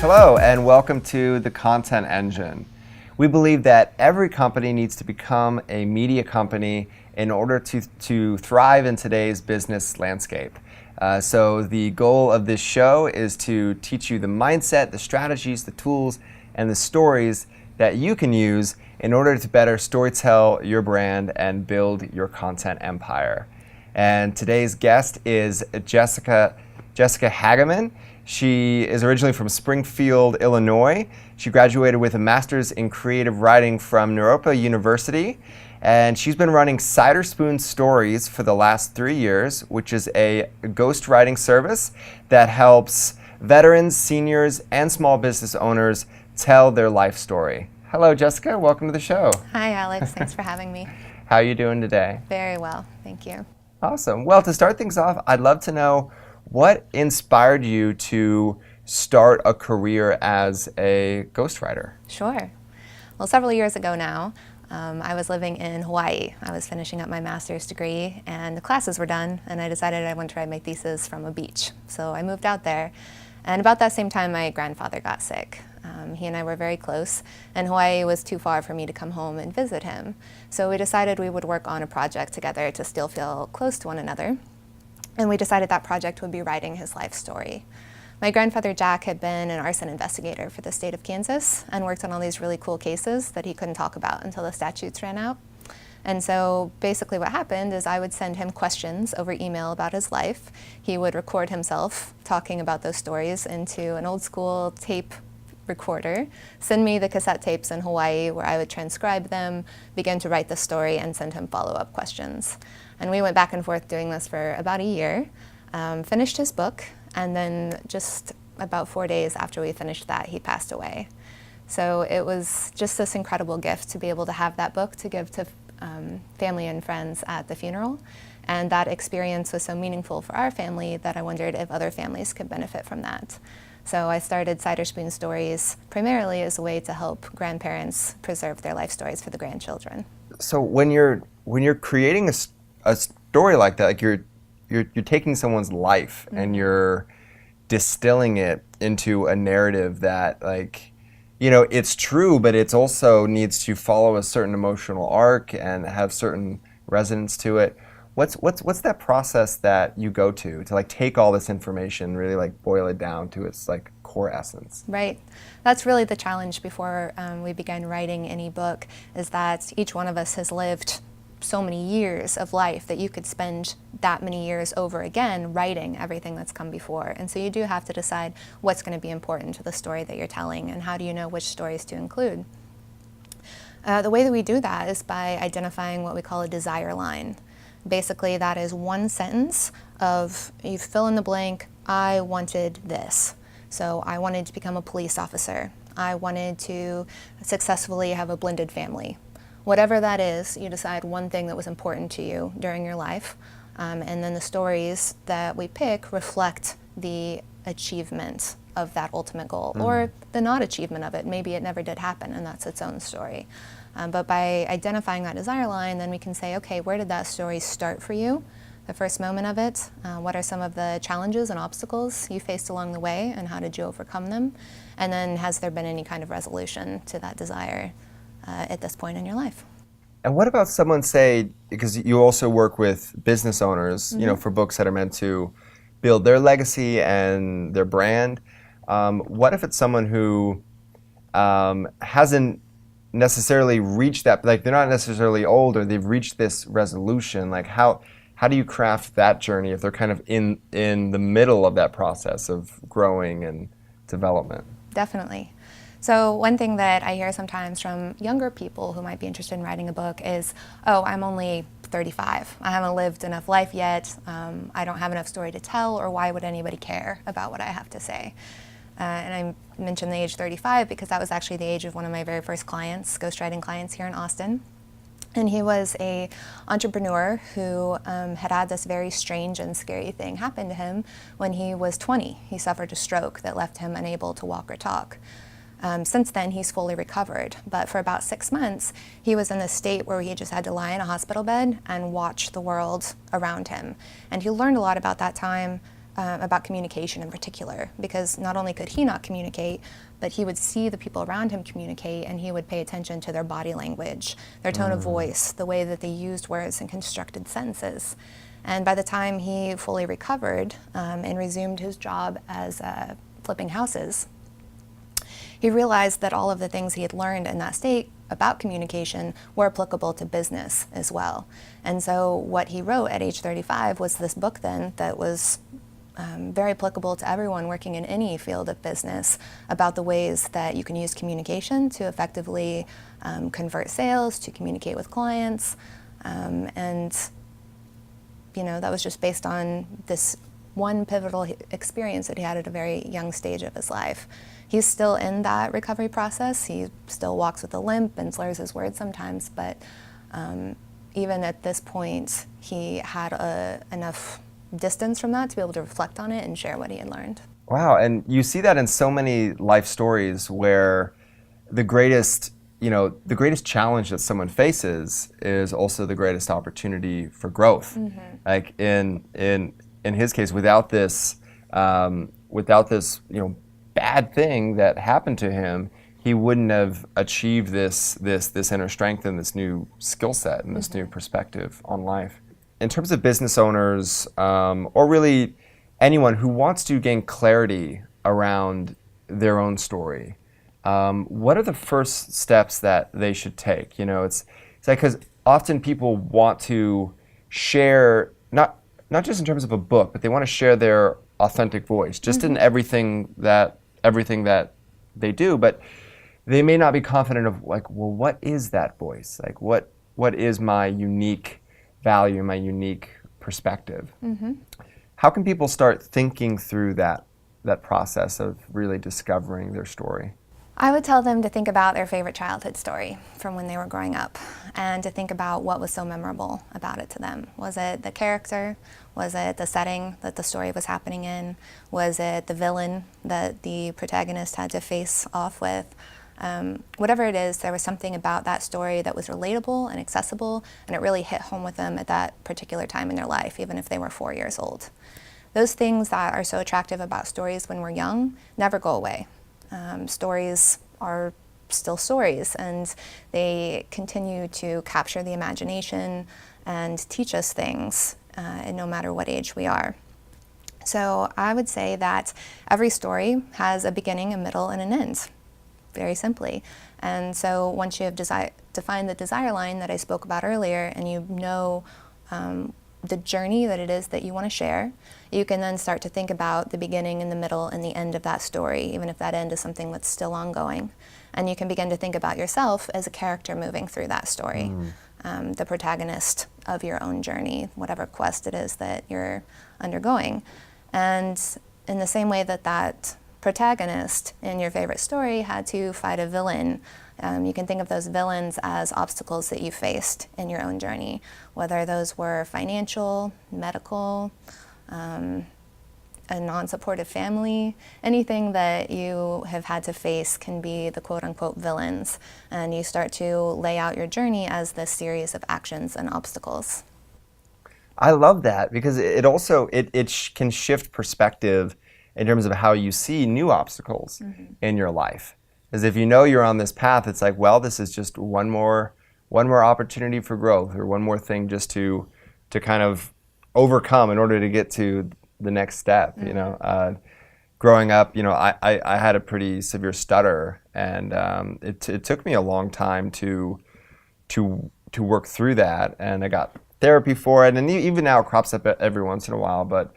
Hello, and welcome to The Content Engine. We believe that every company needs to become a media company in order to thrive in today's business landscape. So the goal of this show is to teach you the mindset, the strategies, the tools, and the stories that you can use in order to better storytell your brand and build your content empire. And today's guest is Jessica Hagemann. She is originally from Springfield, Illinois. She graduated with a master's in creative writing from Naropa University. And she's been running Cider Spoon Stories for the last 3 years, which is a ghostwriting service that helps veterans, seniors, and small business owners tell their life story. Hello, Jessica. Welcome to the show. Hi, Alex. Thanks for having me. How are you doing today? Very well. Thank you. Awesome. Well, to start things off, I'd love to know what inspired you to start a career as a ghostwriter? Sure. Well, several years ago now, I was living in Hawaii. I was finishing up my master's degree, and the classes were done, and I decided I wanted to write my thesis from a beach. So I moved out there, and about that same time, my grandfather got sick. He and I were very close, and Hawaii was too far for me to come home and visit him. So we decided we would work on a project together to still feel close to one another. And we decided that project would be writing his life story. My grandfather Jack had been an arson investigator for the state of Kansas and worked on all these really cool cases that he couldn't talk about until the statutes ran out. And so basically what happened is I would send him questions over email about his life. He would record himself talking about those stories into an old school tape recorder, send me the cassette tapes in Hawaii where I would transcribe them, begin to write the story, and send him follow-up questions. And we went back and forth doing this for about a year, finished his book, and then just about 4 days after we finished that, he passed away. So it was just this incredible gift to be able to have that book to give to family and friends at the funeral. And that experience was so meaningful for our family that I wondered if other families could benefit from that. So I started Cider Spoon Stories primarily as a way to help grandparents preserve their life stories for the grandchildren. So when you're creating a story like that, like you're taking someone's life and you're distilling it into a narrative that, like, you know, it's true, but it's also needs to follow a certain emotional arc and have certain resonance to it. What's that process that you go to like take all this information, really like boil it down to its like core essence? Right. That's really the challenge before we began writing any book, is that each one of us has lived so many years of life that you could spend that many years over again writing everything that's come before. And so you do have to decide what's going to be important to the story that you're telling, and how do you know which stories to include. The way that we do that is by identifying what we call a desire line. Basically, that is one sentence of, you fill in the blank, I wanted this. So I wanted to become a police officer. I wanted to successfully have a blended family. Whatever that is, you decide one thing that was important to you during your life, and then the stories that we pick reflect the achievement of that ultimate goal, or the not achievement of it. Maybe it never did happen, and that's its own story. But by identifying that desire line, then we can say, okay, where did that story start for you? The first moment of it, what are some of the challenges and obstacles you faced along the way, and how did you overcome them? And then has there been any kind of resolution to that desire at this point in your life? And what about someone, say, because you also work with business owners, you know, for books that are meant to build their legacy and their brand. What if it's someone who hasn't necessarily reached that, like they're not necessarily old, or they've reached this resolution? Like how do you craft that journey if they're kind of in the middle of that process of growing and development? Definitely. So one thing that I hear sometimes from younger people who might be interested in writing a book is, oh, I'm only 35. I haven't lived enough life yet. I don't have enough story to tell, or why would anybody care about what I have to say? And I mentioned the age 35 because that was actually the age of one of my very first clients, ghostwriting clients here in Austin. And he was an entrepreneur who had this very strange and scary thing happen to him when he was 20. He suffered a stroke that left him unable to walk or talk. Since then, he's fully recovered. But for about 6 months, he was in this state where he just had to lie in a hospital bed and watch the world around him. And he learned a lot about that time about communication in particular, because not only could he not communicate, but he would see the people around him communicate, and he would pay attention to their body language, their tone of voice, the way that they used words and constructed sentences. And by the time he fully recovered and resumed his job as flipping houses, he realized that all of the things he had learned in that state about communication were applicable to business as well. And so what he wrote at age 35 was this book then that was very applicable to everyone working in any field of business, about the ways that you can use communication to effectively convert sales, to communicate with clients. And that was just based on this one pivotal experience that he had at a very young stage of his life. He's still in that recovery process. He still walks with a limp and slurs his words sometimes, but even at this point, he had enough distance from that to be able to reflect on it and share what he had learned. Wow, and you see that in so many life stories where the greatest challenge that someone faces is also the greatest opportunity for growth. Mm-hmm. Like in his case, without this bad thing that happened to him, he wouldn't have achieved this inner strength and this new skill set and this new perspective on life. In terms of business owners, or really anyone who wants to gain clarity around their own story, what are the first steps that they should take? It's like, because often people want to share, not just in terms of a book, but they want to share their authentic voice, just in everything that they do, but they may not be confident of what is that voice? Like, what is my unique value, my unique perspective? Mm-hmm. How can people start thinking through that process of really discovering their story? I would tell them to think about their favorite childhood story from when they were growing up, and to think about what was so memorable about it to them. Was it the character? Was it the setting that the story was happening in? Was it the villain that the protagonist had to face off with? Whatever it is, there was something about that story that was relatable and accessible, and it really hit home with them at that particular time in their life, even if they were 4 years old. Those things that are so attractive about stories when we're young never go away. Stories are still stories, and they continue to capture the imagination and teach us things, and no matter what age we are. So I would say that every story has a beginning, a middle, and an end, very simply. And so once you have defined the desire line that I spoke about earlier, and you know the journey that it is that you want to share, you can then start to think about the beginning and the middle and the end of that story, even if that end is something that's still ongoing. And you can begin to think about yourself as a character moving through that story, the protagonist of your own journey, whatever quest it is that you're undergoing. And in the same way that protagonist in your favorite story had to fight a villain, you can think of those villains as obstacles that you faced in your own journey, whether those were financial, medical, a non-supportive family. Anything that you have had to face can be the quote-unquote villains, and you start to lay out your journey as this series of actions and obstacles. I love that, because it also can shift perspective in terms of how you see new obstacles in your life. Because if you know you're on this path, it's like, well, this is just one more opportunity for growth, or one more thing just to kind of overcome in order to get to the next step. Growing up, I had a pretty severe stutter, and it took me a long time to work through that, and I got therapy for it, and even now it crops up every once in a while. But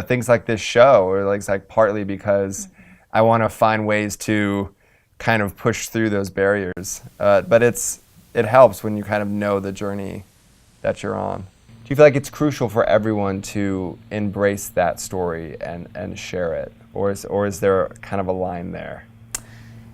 things like this show, or like partly because I want to find ways to kind of push through those barriers. But it helps when you kind of know the journey that you're on. Do you feel like it's crucial for everyone to embrace that story and share it? Or is there kind of a line there?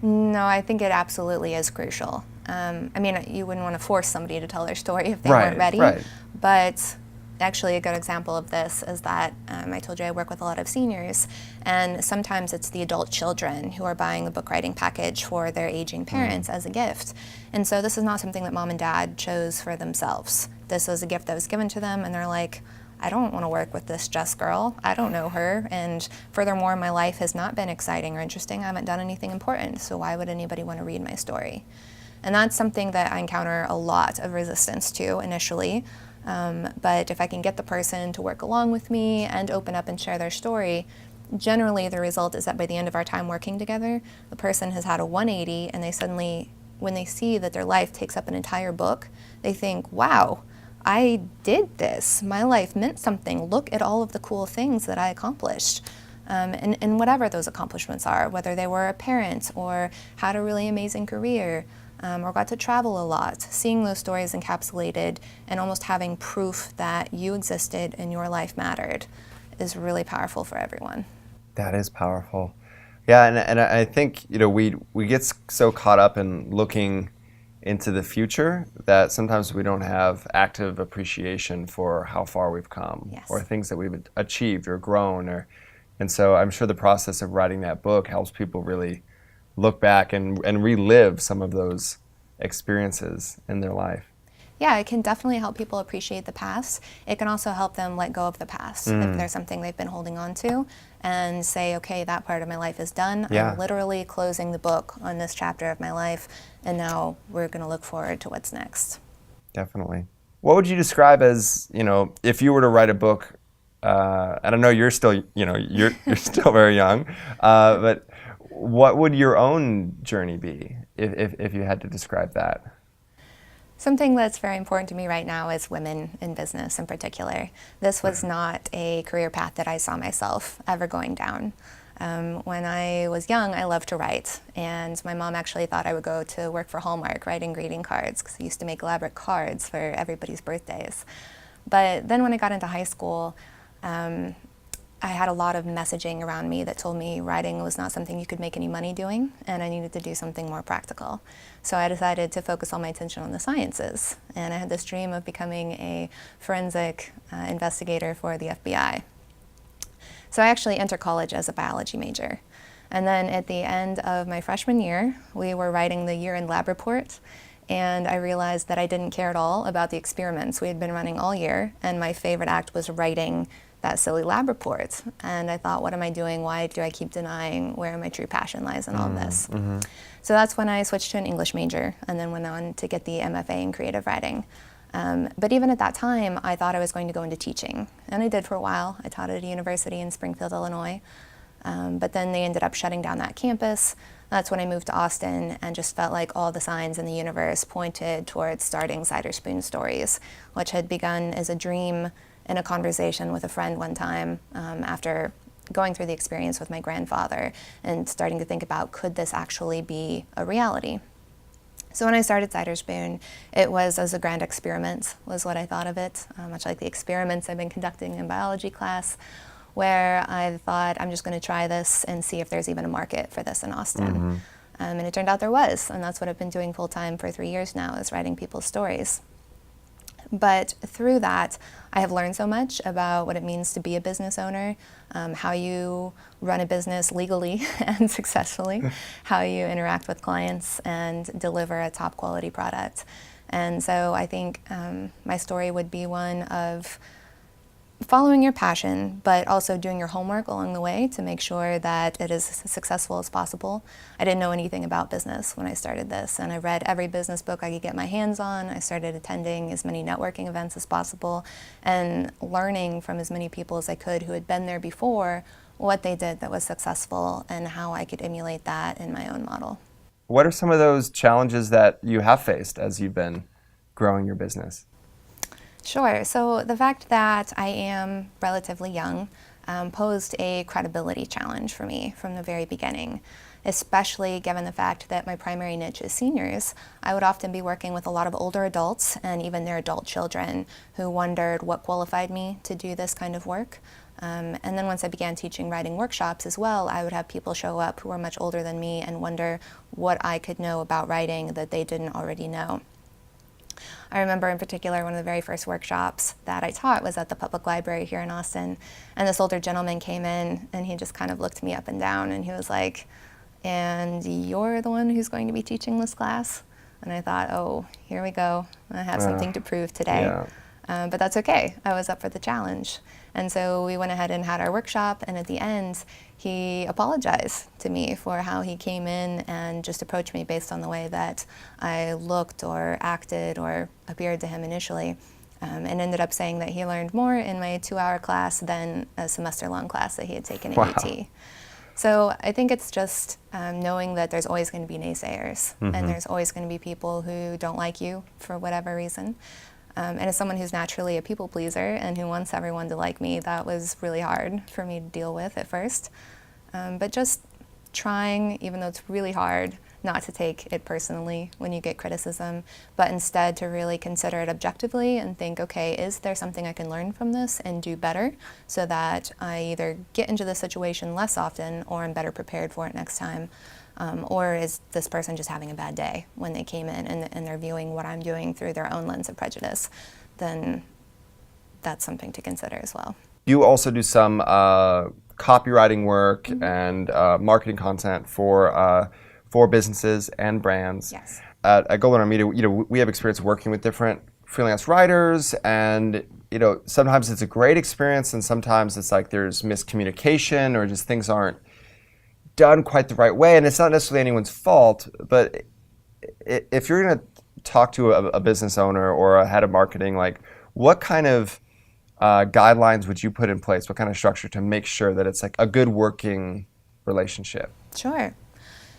No, I think it absolutely is crucial. You wouldn't want to force somebody to tell their story if they weren't ready. Right. But actually, a good example of this is that I told you I work with a lot of seniors, and sometimes it's the adult children who are buying the book writing package for their aging parents as a gift. And so this is not something that mom and dad chose for themselves. This was a gift that was given to them, and they're like, I don't want to work with this Jess girl. I don't know her. And furthermore, my life has not been exciting or interesting. I haven't done anything important. So why would anybody want to read my story? And that's something that I encounter a lot of resistance to initially. But if I can get the person to work along with me and open up and share their story, generally the result is that by the end of our time working together, the person has had a 180, and they suddenly, when they see that their life takes up an entire book, they think, wow, I did this. My life meant something. Look at all of the cool things that I accomplished. And whatever those accomplishments are, whether they were a parent or had a really amazing career, or got to travel a lot, seeing those stories encapsulated and almost having proof that you existed and your life mattered is really powerful for everyone. That is powerful. Yeah, and I think, we get so caught up in looking into the future that sometimes we don't have active appreciation for how far we've come. Yes. Or things that we've achieved or grown. And so I'm sure the process of writing that book helps people really look back and relive some of those experiences in their life. Yeah, it can definitely help people appreciate the past. It can also help them let go of the past if there's something they've been holding on to, and say, okay, that part of my life is done. Yeah. I'm literally closing the book on this chapter of my life, and now we're going to look forward to what's next. Definitely. What would you describe as, if you were to write a book, and I know you're still, you're still very young, but what would your own journey be if you had to describe that? Something that's very important to me right now is women in business in particular. This was not a career path that I saw myself ever going down. When I was young, I loved to write, and my mom actually thought I would go to work for Hallmark writing greeting cards, because I used to make elaborate cards for everybody's birthdays. But then when I got into high school, I had a lot of messaging around me that told me writing was not something you could make any money doing, and I needed to do something more practical. So I decided to focus all my attention on the sciences, and I had this dream of becoming a forensic investigator for the FBI. So I actually entered college as a biology major. And then at the end of my freshman year, we were writing the year-end lab report, and I realized that I didn't care at all about the experiments we had been running all year, and my favorite act was writing that silly lab report. And I thought, what am I doing? Why do I keep denying where my true passion lies in all of this? So that's when I switched to an English major and then went on to get the MFA in creative writing. But even at that time, I thought I was going to go into teaching. And I did for a while. I taught at a university in Springfield, Illinois. But then they ended up shutting down that campus. That's when I moved to Austin and just felt like all the signs in the universe pointed towards starting Cider Spoon Stories, which had begun as a dream in a conversation with a friend one time after going through the experience with my grandfather and starting to think about, could this actually be a reality? So when I started Cider Spoon, it was as a grand experiment, was what I thought of it, much like the experiments I've been conducting in biology class, where I thought, I'm just going to try this and see if there's even a market for this in Austin. And it turned out there was, and that's what I've been doing full time for 3 years now, is writing people's stories. But through that, I have learned so much about what it means to be a business owner, how you run a business legally and successfully, how you interact with clients and deliver a top quality product. And so I think my story would be one of following your passion, but also doing your homework along the way to make sure that it is as successful as possible. I didn't know anything about business when I started this, and I read every business book I could get my hands on. I started attending as many networking events as possible and learning from as many people as I could who had been there before what they did that was successful and how I could emulate that in my own model. What are some of those challenges that you have faced as you've been growing your business? Sure. So the fact that I am relatively young posed a credibility challenge for me from the very beginning, especially given the fact that my primary niche is seniors. I would often be working with a lot of older adults and even their adult children who wondered what qualified me to do this kind of work. And then once I began teaching writing workshops as well, I would have people show up who were much older than me and wonder what I could know about writing that they didn't already know. I remember in particular one of the very first workshops that I taught was at the public library here in Austin, and this older gentleman came in and he just kind of looked me up and down and he was like, "And you're the one who's going to be teaching this class?" And I thought, oh, here we go. I have something to prove today. Yeah. But that's okay. I was up for the challenge. And so we went ahead and had our workshop, and at the end, he apologized to me for how he came in and just approached me based on the way that I looked or acted or appeared to him initially, and ended up saying that he learned more in my 2-hour class than a semester-long class that he had taken at UT. So I think it's just knowing that there's always going to be naysayers, and there's always going to be people who don't like you for whatever reason. And as someone who's naturally a people pleaser and who wants everyone to like me, that was really hard for me to deal with at first. But just trying, even though it's really hard, not to take it personally when you get criticism, but instead to really consider it objectively and think, okay, is there something I can learn from this and do better so that I either get into the situation less often or I'm better prepared for it next time? Or is this person just having a bad day when they came in and they're viewing what I'm doing through their own lens of prejudice? Then that's something to consider as well. You also do some copywriting work and marketing content for businesses and brands. Yes. At Go Learner Media, we have experience working with different freelance writers, and sometimes it's a great experience, and sometimes it's like there's miscommunication or just things aren't done quite the right way, and it's not necessarily anyone's fault. But if you're going to talk to a business owner or a head of marketing, like what kind of guidelines would you put in place? What kind of structure to make sure that it's like a good working relationship? Sure.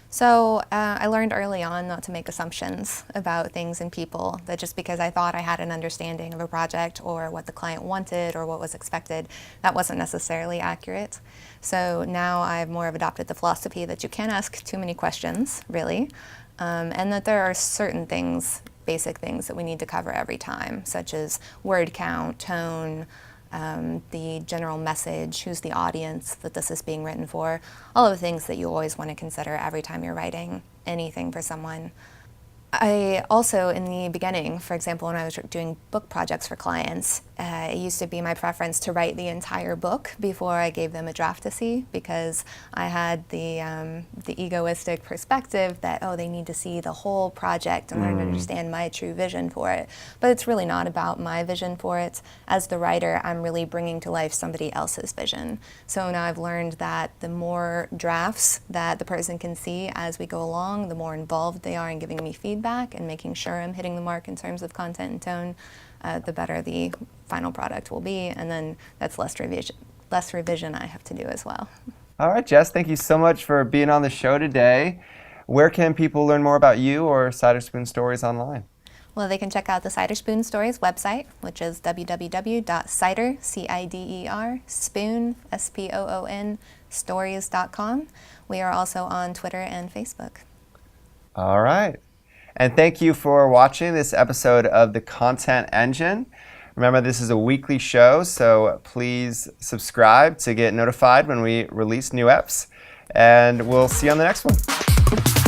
So I learned early on not to make assumptions about things and people, that just because I thought I had an understanding of a project or what the client wanted or what was expected, that wasn't necessarily accurate. So now I've more of adopted the philosophy that you can't ask too many questions, really, and that there are certain things, basic things that we need to cover every time, such as word count, tone, the general message, who's the audience that this is being written for, all of the things that you always want to consider every time you're writing anything for someone. I also, in the beginning, for example, when I was doing book projects for clients, it used to be my preference to write the entire book before I gave them a draft to see, because I had the egoistic perspective that, oh, they need to see the whole project in order to understand my true vision for it. But it's really not about my vision for it. As the writer, I'm really bringing to life somebody else's vision. So now I've learned that the more drafts that the person can see as we go along, the more involved they are in giving me feedback and making sure I'm hitting the mark in terms of content and tone, the better the final product will be, and then that's less revision I have to do as well. All right, Jess, thank you so much for being on the show today. Where can people learn more about you or Cider Spoon Stories online? Well, they can check out the Cider Spoon Stories website, which is www.cider, C-I-D-E-R, spoon, S-P-O-O-N, stories.com. We are also on Twitter and Facebook. All right. And thank you for watching this episode of The Content Engine. Remember, this is a weekly show, so please subscribe to get notified when we release new eps. And we'll see you on the next one.